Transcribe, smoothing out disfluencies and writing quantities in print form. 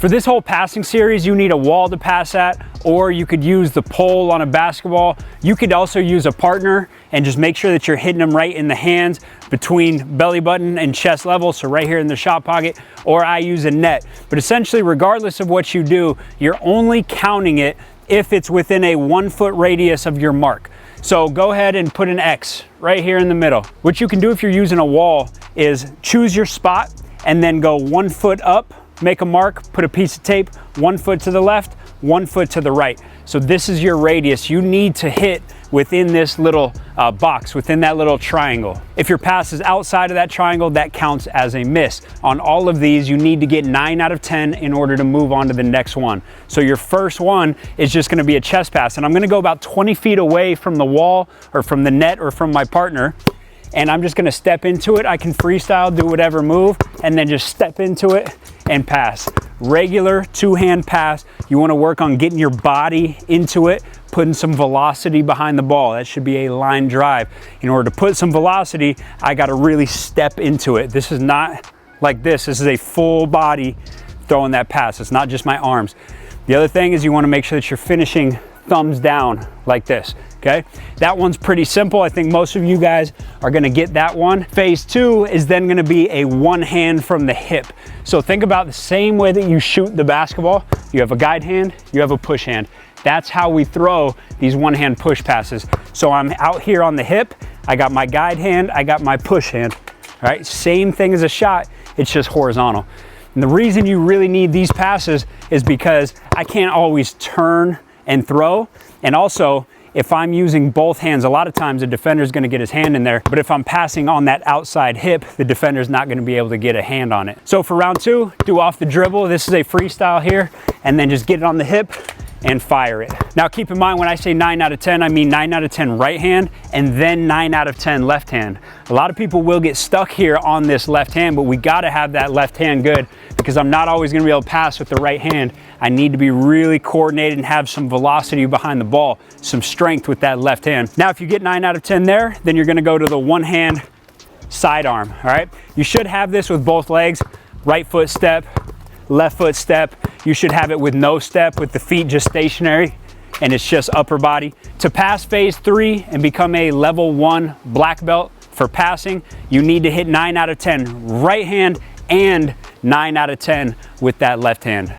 For this whole passing series, you need a wall to pass at, or you could use the pole on a basketball. You could also use a partner and just make sure that you're hitting them right in the hands between belly button and chest level, so right here in the shot pocket, or I use a net. But essentially, regardless of what you do, you're only counting it if it's within a 1 foot radius of your mark. So go ahead and put an X right here in the middle. What you can do if you're using a wall is choose your spot and then go 1 foot up, make a mark, put a piece of tape, 1 foot to the left, 1 foot to the right. So this is your radius. You need to hit within this little box, within that little triangle. If your pass is outside of that triangle, that counts as a miss. On all of these, you need to get 9 out of 10 in order to move on to the next one. So your first one is just gonna be a chest pass, and I'm gonna go about 20 feet away from the wall or from the net or from my partner, and I'm just gonna step into it. I can freestyle, do whatever move, and then just step into it and pass. Regular two-hand pass. You wanna work on getting your body into it, putting some velocity behind the ball. That should be a line drive. In order to put some velocity, I gotta really step into it. This is not like this. This is a full body throwing that pass. It's not just my arms. The other thing is you wanna make sure that you're finishing thumbs down like this, okay? That one's pretty simple. I think most of you guys are gonna get that one. Phase 2 is then gonna be a one hand from the hip. So think about the same way that you shoot the basketball. You have a guide hand, you have a push hand. That's how we throw these one hand push passes. So I'm out here on the hip, I got my guide hand, I got my push hand, all right? Same thing as a shot, it's just horizontal. And the reason you really need these passes is because I can't always turn and throw. And also, if I'm using both hands, a lot of times the defender's gonna get his hand in there, but if I'm passing on that outside hip, the defender's not gonna be able to get a hand on it. So for round 2, do off the dribble. This is a freestyle here, and then just get it on the hip and fire it. Now keep in mind, when I say 9 out of 10, I mean 9 out of 10 right hand and then 9 out of 10 left hand. A lot of people will get stuck here on this left hand, but we gotta have that left hand good because I'm not always gonna be able to pass with the right hand. I need to be really coordinated and have some velocity behind the ball, some strength with that left hand. Now, if you get 9 out of 10 there, then you're gonna go to the one hand sidearm, all right? You should have this with both legs, right foot step, left foot step. You should have it with no step, with the feet just stationary, and it's just upper body. To pass phase 3 and become a level 1 black belt for passing, you need to hit 9 out of 10 right hand and 9 out of 10 with that left hand.